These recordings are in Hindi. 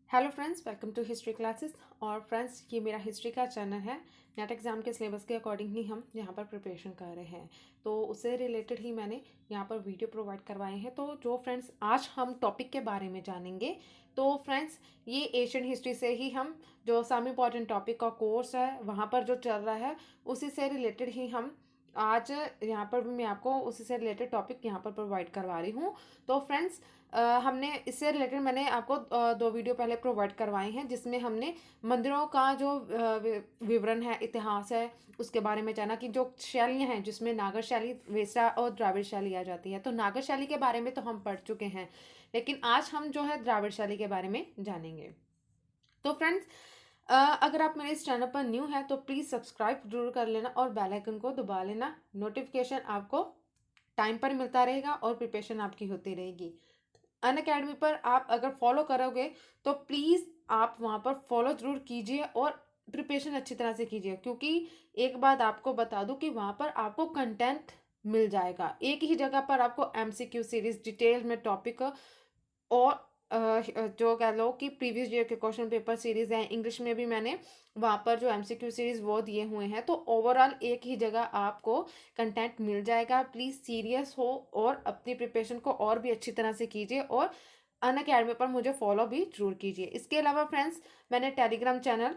Hello friends, welcome to history classes. और फ्रेंड्स, ये मेरा हिस्ट्री का चैनल है। नेट एग्ज़ाम के सिलेबस के अकॉर्डिंग ही हम यहाँ पर प्रिपरेशन कर रहे हैं, तो उससे रिलेटेड ही मैंने यहाँ पर वीडियो प्रोवाइड करवाए हैं। तो जो फ्रेंड्स आज हम टॉपिक के बारे में जानेंगे, तो फ्रेंड्स ये एशियन हिस्ट्री से ही हम जो सम इम्पॉर्टेंट टॉपिक का कोर्स है वहाँ पर जो चल रहा है उसी से रिलेटेड ही हम आज यहाँ पर भी मैं आपको उसी से रिलेटेड टॉपिक यहाँ पर प्रोवाइड करवा रही हूँ। तो फ्रेंड्स, हमने इससे रिलेटेड मैंने आपको दो वीडियो पहले प्रोवाइड करवाए हैं, जिसमें हमने मंदिरों का जो विवरण है, इतिहास है, उसके बारे में जाना कि जो शैलियाँ हैं जिसमें नागर शैली, वेसरा और द्राविड़ शैली आ जाती है। तो नागर शैली के बारे में तो हम पढ़ चुके हैं, लेकिन आज हम जो है द्राविड़ शैली के बारे में जानेंगे। तो फ्रेंड्स, अगर आप मेरे इस चैनल पर न्यू हैं तो प्लीज़ सब्सक्राइब जरूर कर लेना और बेल आइकन को दबा लेना। नोटिफिकेशन आपको टाइम पर मिलता रहेगा और प्रिपरेशन आपकी होती रहेगी। अनअकैडमी पर आप अगर फॉलो करोगे तो प्लीज़ आप वहाँ पर फॉलो ज़रूर कीजिए और प्रिपरेशन अच्छी तरह से कीजिए, क्योंकि एक बात आपको बता दूं कि वहाँ पर आपको कंटेंट मिल जाएगा। एक ही जगह पर आपको एमसीक्यू सीरीज डिटेल में टॉपिक और जो कह लो कि प्रीवियस ईयर के क्वेश्चन पेपर सीरीज हैं, इंग्लिश में भी मैंने वहाँ पर जो एमसीक्यू सीरीज वो दिए हुए हैं। तो ओवरऑल एक ही जगह आपको कंटेंट मिल जाएगा। प्लीज़ सीरियस हो और अपनी प्रिपरेशन को और भी अच्छी तरह से कीजिए और अनअकैडमी पर मुझे फॉलो भी जरूर कीजिए। इसके अलावा फ्रेंड्स, मैंने टेलीग्राम चैनल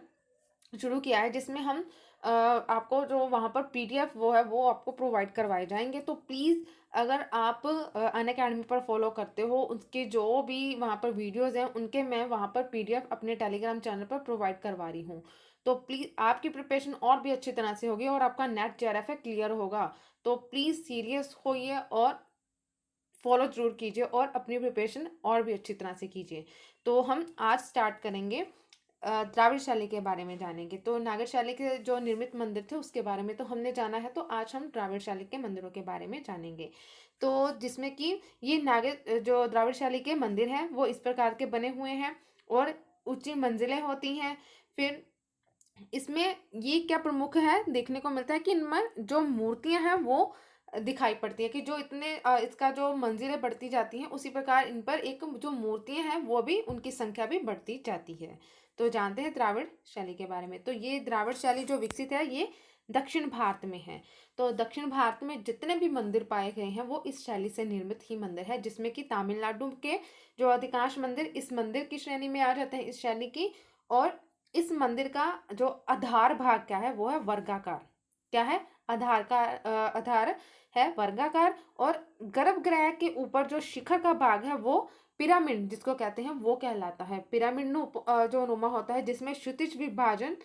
शुरू किया है, जिसमें हम आपको जो वहाँ पर पीडीएफ वो है वो आपको प्रोवाइड करवाए जाएंगे। तो प्लीज़ अगर आप अनअकैडमी पर फॉलो करते हो, उसके जो भी वहाँ पर वीडियोस हैं उनके मैं वहाँ पर पीडीएफ अपने टेलीग्राम चैनल पर प्रोवाइड करवा रही हूँ। तो प्लीज़ आपकी प्रिपरेशन और भी अच्छी तरह से होगी और आपका नेट जेआरएफ है क्लियर होगा। तो प्लीज़ सीरियस होइए और फॉलो जरूर कीजिए और अपनी प्रिपरेशन और भी अच्छी तरह से कीजिए। तो हम आज स्टार्ट करेंगे, द्राविड़ शैली के बारे में जानेंगे। तो नागर शैली के जो निर्मित मंदिर थे उसके बारे में तो हमने जाना है, तो आज हम द्राविड़ शैली के मंदिरों के बारे में जानेंगे। तो जिसमें कि ये नागर जो द्राविड़ शैली के मंदिर हैं वो इस प्रकार के बने हुए हैं और ऊंची मंजिलें होती हैं। फिर इसमें ये क्या प्रमुख है देखने को मिलता है कि इनमें जो मूर्तियां हैं वो दिखाई पड़ती है कि जो इतने इसका जो मंजिलें बढ़ती जाती हैं उसी प्रकार इन पर एक जो मूर्तियां हैं वो भी उनकी संख्या भी बढ़ती जाती है। तो जानते हैं द्राविड़ शैली के बारे में। तो ये द्राविड़ शैली जो विकसित है ये दक्षिण भारत में है। तो दक्षिण भारत में जितने भी मंदिर पाए गए हैं वो इस शैली से निर्मित ही मंदिर है, जिसमें कि तमिलनाडु के जो अधिकांश मंदिर इस मंदिर की श्रेणी में आ जाते हैं, इस शैली की। और इस मंदिर का जो आधार भाग क्या है वो है वर्गाकार। क्या है? आधार है वर्गाकार। और गर्भगृह के ऊपर जो शिखर का भाग है वो पिरामिड जिसको कहते हैं वो कहलाता है। पिरामिड जो नुमा होता है, जिसमें क्षितिज विभाजन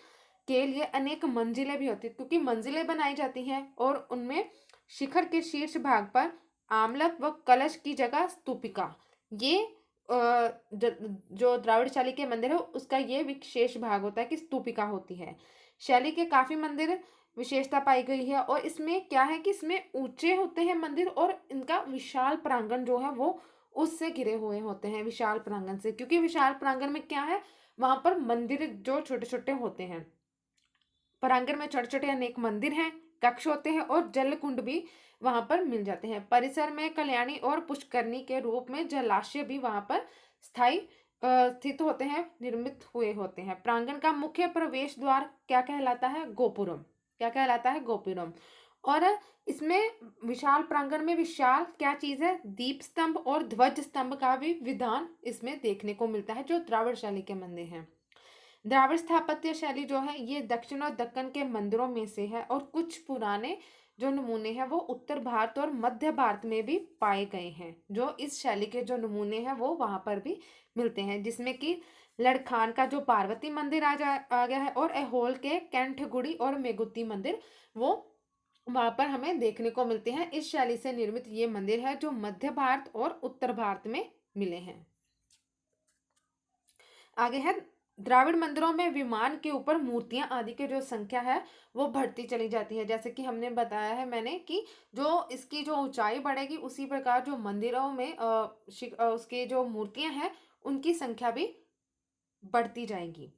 के लिए अनेक मंजिलें भी होती है, क्योंकि मंजिलें बनाई जाती हैं और उनमें शिखर के शीर्ष भाग पर आमलक व कलश की जगह स्तूपिका, ये जो द्राविड़ शैली के मंदिर है उसका ये विशेष भाग होता है कि स्तूपिका होती है। शैली के काफी मंदिर विशेषता पाई गई है और इसमें क्या है कि इसमें ऊंचे होते हैं मंदिर और इनका विशाल प्रांगण जो है वो उससे घिरे हुए होते हैं, विशाल प्रांगण से। क्योंकि विशाल प्रांगण में क्या है, वहां पर मंदिर जो छोटे छोटे होते हैं, प्रांगण में छोटे छोटे अनेक मंदिर हैं, कक्ष होते हैं और जल कुंड भी वहां पर मिल जाते हैं। परिसर में कल्याणी और पुष्करणी के रूप में जलाशय भी वहां पर स्थायी स्थित होते हैं, निर्मित हुए होते हैं। प्रांगण का मुख्य प्रवेश द्वार क्या कहलाता है? गोपुरम। क्या कहलाता है? गोपुरम। और इसमें विशाल प्रांगण में विशाल क्या चीज है? दीप स्तंभ और ध्वज स्तंभ का भी विधान इसमें देखने को मिलता है, जो द्राविड़ शैली के मंदिर हैं। द्राविड़ स्थापत्य शैली जो है ये दक्षिण और दक्कन के मंदिरों में से है और कुछ पुराने जो नमूने हैं वो उत्तर भारत और मध्य भारत में भी पाए गए हैं। जो इस शैली के जो नमूने हैं वो वहां पर भी मिलते हैं, जिसमें कि लड़खान का जो पार्वती मंदिर आ गया है और ऐहोल के कैंठगुड़ी और मेगुती मंदिर वो वहां पर हमें देखने को मिलते हैं। इस शैली से निर्मित ये मंदिर है जो मध्य भारत और उत्तर भारत में मिले हैं। आगे है, द्राविड़ मंदिरों में विमान के ऊपर मूर्तियां आदि की जो संख्या है वो बढ़ती चली जाती है। जैसे कि हमने बताया है मैंने कि जो इसकी जो ऊंचाई बढ़ेगी उसी प्रकार जो मंदिरों में उसकी जो मूर्तियां हैं उनकी संख्या भी बढ़ती जाएगी।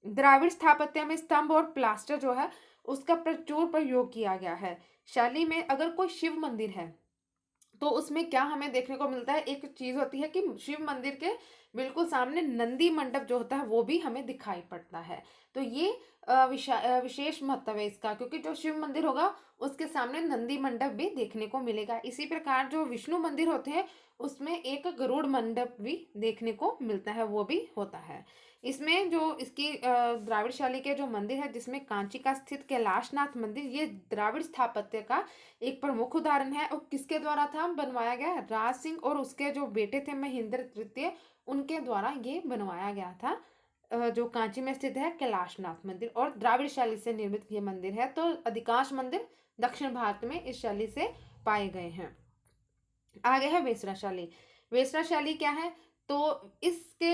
द्राविड़ स्थापत्य में स्तंभ और प्लास्टर जो है उसका प्रचुर प्रयोग किया गया है। शैली में अगर कोई शिव मंदिर है तो उसमें क्या हमें देखने को मिलता है, एक चीज होती है कि शिव मंदिर के बिल्कुल सामने नंदी मंडप जो होता है वो भी हमें दिखाई पड़ता है। तो ये विशेष महत्व है इसका, क्योंकि जो शिव मंदिर होगा उसके सामने नंदी मंडप भी देखने को मिलेगा। इसी प्रकार जो विष्णु मंदिर होते हैं उसमें एक गरुड़ मंडप भी देखने को मिलता है, वो भी होता है। इसमें जो इसकी द्राविड़ शैली के जो मंदिर है, जिसमें कांची का स्थित कैलाशनाथ मंदिर, ये द्राविड़ स्थापत्य का एक प्रमुख उदाहरण है। और किसके द्वारा था बनवाया गया? राज सिंह और उसके जो बेटे थे महेंद्र तृतीय, उनके द्वारा ये बनवाया गया था। जो कांची में स्थित है कैलाशनाथ मंदिर, और द्राविड़ शैली से निर्मित ये मंदिर है। तो अधिकांश मंदिर दक्षिण भारत में इस शैली से पाए गए हैं। आगे है वेसरा शैली। वेसरा शैली क्या है? तो इसके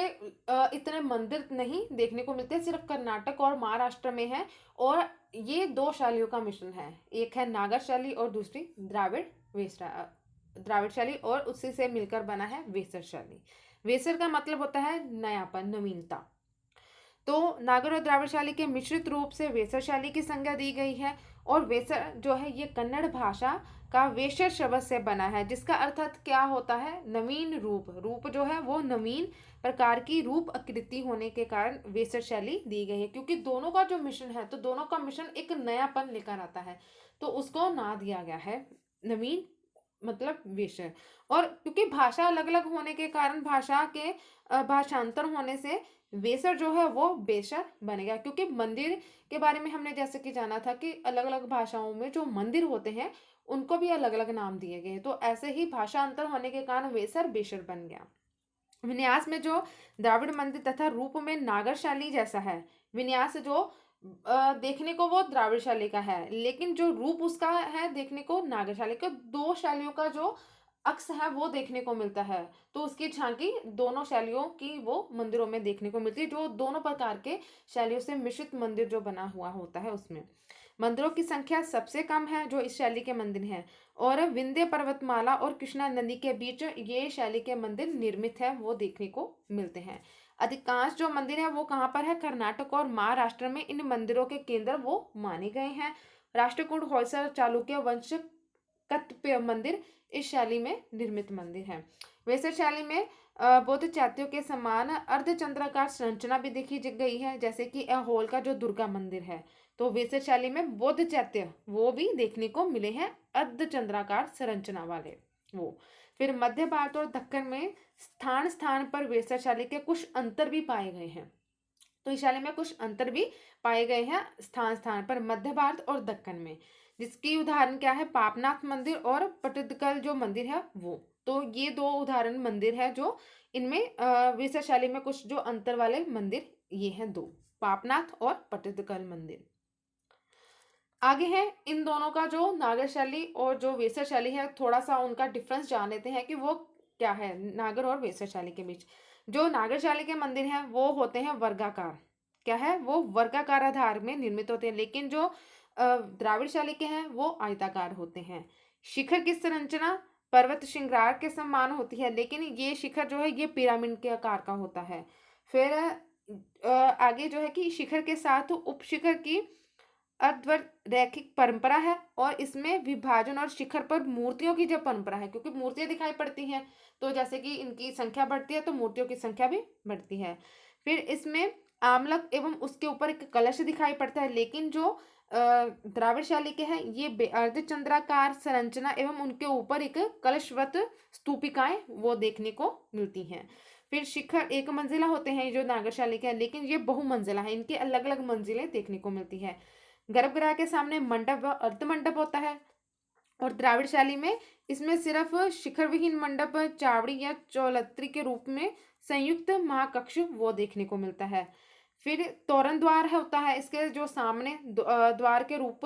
इतने मंदिर नहीं देखने को मिलते, सिर्फ कर्नाटक और महाराष्ट्र में है। और ये दो शैलियों का मिश्रण है, एक है नागर शैली और दूसरी द्राविड़ शैली, और उसी से मिलकर बना है वेसर शैली। वेसर का मतलब होता है नयापन, नवीनता। तो नागर और द्राविड़ शैली के मिश्रित रूप से वेसर शैली की संज्ञा दी गई है। और वेसर जो है ये कन्नड़ भाषा का वेसर शब्द से बना है, जिसका अर्थ क्या होता है? नवीन रूप। रूप जो है वो नवीन प्रकार की रूप आकृति होने के कारण वेसर शैली दी गई है, क्योंकि दोनों का जो मिश्रण है, तो दोनों का मिश्रण एक नयापन लेकर आता है, तो उसको ना दिया गया है नवीन, मतलब वेसर। और क्योंकि भाषा अलग अलग होने के कारण भाषा के भाषांतर होने से वेसर जो है वो बेसर बनेगा। क्योंकि मंदिर के बारे में हमने जैसे कि जाना था कि अलग अलग भाषाओं में जो मंदिर होते हैं उनको भी अलग अलग नाम दिए गए, तो ऐसे ही भाषा अंतर होने के कारण वेसर बेसर बन गया। विन्यास में जो द्राविड़ मंदिर तथा रूप में नागर शैली जैसा है, विन्यास जो देखने को वो द्राविड़ शैली का है, लेकिन जो रूप उसका है देखने को नागर शैली का। दो शैलियों का जो अक्स है वो देखने को मिलता है, तो उसकी झांकी दोनों शैलियों की वो मंदिरों में देखने को मिलती है, जो दोनों प्रकार के शैलियों से मिश्रित मंदिर जो बना हुआ होता है उसमें। मंदिरों की संख्या सबसे कम है जो इस शैली के मंदिर हैं, और विंध्य पर्वतमाला और कृष्णा नदी के बीच ये शैली के मंदिर निर्मित है, वो देखने को मिलते हैं। अधिकांश जो मंदिर है वो कहाँ पर है? कर्नाटक और महाराष्ट्र में इन मंदिरों के केंद्र वो माने गए हैं। राष्ट्रकूट, होयसर, चालुक्य वंश कत्प्य मंदिर इस शैली में निर्मित मंदिर है। वेसर शैली में बौद्ध चैत्यों के समान अर्धचंद्राकार संरचना भी देखी गई है, जैसे कि अहोल का जो दुर्गा मंदिर है। तो वेसर शैली में बौद्ध चैत्य वो भी देखने को मिले हैं, अर्धचंद्राकार संरचना वाले वो। फिर मध्य भारत और दक्कन में स्थान स्थान पर वेसर शैली के कुछ अंतर भी पाए गए हैं। तो इस शैली में कुछ अंतर भी पाए गए हैं स्थान स्थान पर, मध्य भारत और दक्कन में। जिसकी उदाहरण क्या है? पापनाथ मंदिर और पट्टदकल जो मंदिर है वो। तो ये दो उदाहरण मंदिर है जो इनमें वेसर शैली में कुछ जो अंतर वाले मंदिर ये हैं दो, पापनाथ और पट्टदकल मंदिर। आगे है इन दोनों का जो नागर शैली और जो वेसर शैली है, थोड़ा सा उनका डिफरेंस जान लेते हैं कि वो क्या है नागर और वेसर शैली के बीच। जो नागर शैली के मंदिर हैं वो होते हैं वर्गाकार। क्या है? वो वर्गाकार आधार में निर्मित होते हैं, लेकिन जो द्राविड़ शैली के हैं वो आयताकार होते हैं। शिखर की संरचना पर्वत श्रृंगार के समान होती है, लेकिन ये शिखर जो है ये पिरामिड के आकार का होता है। फिर आगे जो है कि शिखर के साथ उपशिखर की अर्धरैखिक परंपरा है, और इसमें विभाजन और शिखर पर मूर्तियों की जो परंपरा है, क्योंकि मूर्तियां दिखाई पड़ती हैं, तो जैसे कि इनकी संख्या बढ़ती है तो मूर्तियों की संख्या भी बढ़ती है। फिर इसमें आमलक एवं उसके ऊपर एक कलश दिखाई पड़ता है, लेकिन जो द्राविड़ शैली के हैं ये अर्धचंद्राकार संरचना एवं उनके ऊपर एक कलशवत स्तूपिकाएं वो देखने को मिलती हैं। फिर शिखर एक मंजिला होते हैं जो नागर शैली के हैं, लेकिन ये बहुमंजिला है, इनकी अलग अलग मंजिलें देखने को मिलती है। गर्भगृह के सामने मंडप व अर्धमंडप होता है, और द्राविड़ शैली में इसमें सिर्फ शिखर विहीन मंडप, चावड़ी या चौलत्री के रूप में संयुक्त महाकक्ष वो देखने को मिलता है। फिर तोरण द्वार होता है इसके जो सामने द्वार के रूप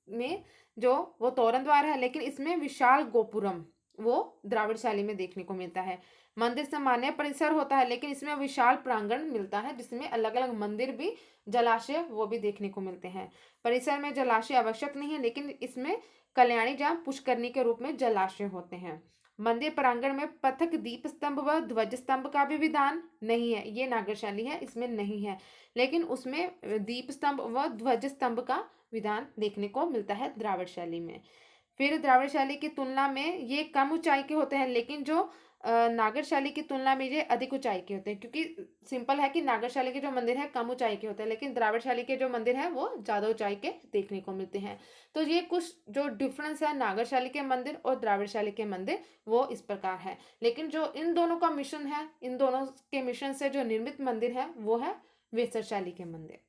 में जो वो तोरण द्वार है, लेकिन इसमें विशाल गोपुरम वो द्राविड़ शैली में देखने को मिलता है। मंदिर सामान्य परिसर होता है, लेकिन इसमें विशाल प्रांगण मिलता है जिसमें अलग अलग मंदिर भी, जलाशय वो भी देखने को मिलते हैं। परिसर में जलाशय आवश्यक नहीं है, लेकिन इसमें कल्याणी जहाँ पुष्करणी के रूप में जलाशय होते हैं। मंदिर प्रांगण में पथक, दीप स्तंभ व ध्वज स्तंभ का भी विधान नहीं है, ये नागर शैली है इसमें नहीं है, लेकिन उसमें दीप स्तंभ व ध्वज स्तंभ का विधान देखने को मिलता है द्राविड़ शैली में। फिर द्राविड़ शैली की तुलना में ये कम ऊंचाई के होते हैं, लेकिन जो नागरशाली की तुलना में ये अधिक ऊंचाई के होते हैं, क्योंकि सिंपल है कि नागरशाली के जो मंदिर हैं कम ऊंचाई के होते हैं, लेकिन द्राविड़शाली के जो मंदिर हैं वो ज़्यादा ऊंचाई के देखने को मिलते हैं। तो ये कुछ जो डिफरेंस है नागरशाली के मंदिर और द्राविड़शाली के मंदिर, वो इस प्रकार है। लेकिन जो इन दोनों का मिश्रण है, इन दोनों के मिश्रण से जो निर्मित मंदिर है वो है वेसरशाली के मंदिर।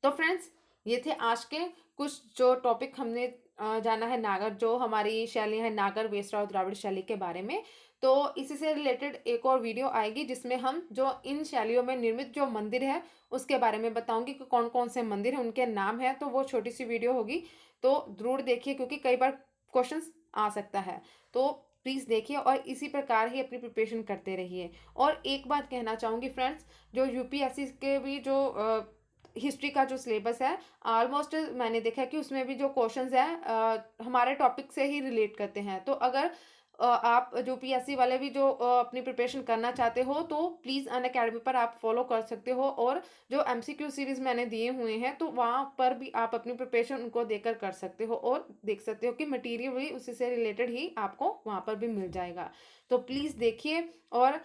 तो फ्रेंड्स, ये थे आज के कुछ जो टॉपिक हमने जाना है नागर, जो हमारी शैलियाँ हैं नागर, वेसरा और द्राविड़ शैली के बारे में। तो इसी से रिलेटेड एक और वीडियो आएगी जिसमें हम जो इन शैलियों में निर्मित जो मंदिर है उसके बारे में बताऊंगी कि कौन कौन से मंदिर हैं, उनके नाम है। तो वो छोटी सी वीडियो होगी, तो ज़रूर देखिए, क्योंकि कई बार क्वेश्चंस आ सकता है। तो प्लीज़ देखिए और इसी प्रकार ही अपनी प्रिपरेशन करते रहिए। और एक बात कहना चाहूँगी फ्रेंड्स, जो यूपीएससी के भी जो हिस्ट्री का जो सिलेबस है, ऑलमोस्ट मैंने देखा कि उसमें भी जो क्वेश्चंस हैं हमारे टॉपिक से ही रिलेट करते हैं। तो अगर आप जो पीएससी वाले भी जो अपनी प्रिपरेशन करना चाहते हो तो प्लीज़ अनअकैडमी पर आप फॉलो कर सकते हो। और जो एमसीक्यू सीरीज़ मैंने दिए हुए हैं तो वहाँ पर भी आप अपनी प्रिपरेशन उनको देकर कर सकते हो, और देख सकते हो कि मटेरियल भी उसी से रिलेटेड ही आपको वहाँ पर भी मिल जाएगा। तो प्लीज़ देखिए और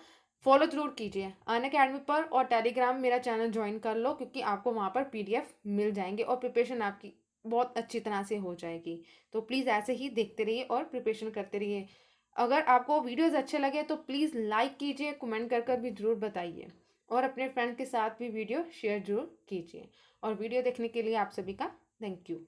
फॉलो ज़रूर कीजिए अनअकैडमी पर, और टेलीग्राम मेरा चैनल ज्वाइन कर लो, क्योंकि आपको वहाँ पर पीडीएफ मिल जाएंगे और प्रिपरेशन आपकी बहुत अच्छी तरह से हो जाएगी। तो प्लीज़ ऐसे ही देखते रहिए और प्रिपरेशन करते रहिए। अगर आपको वीडियोस अच्छे लगे तो प्लीज़ लाइक कीजिए, कमेंट कर भी ज़रूर बताइए, और अपने फ्रेंड के साथ भी वीडियो शेयर ज़रूर कीजिए। और वीडियो देखने के लिए आप सभी का थैंक यू।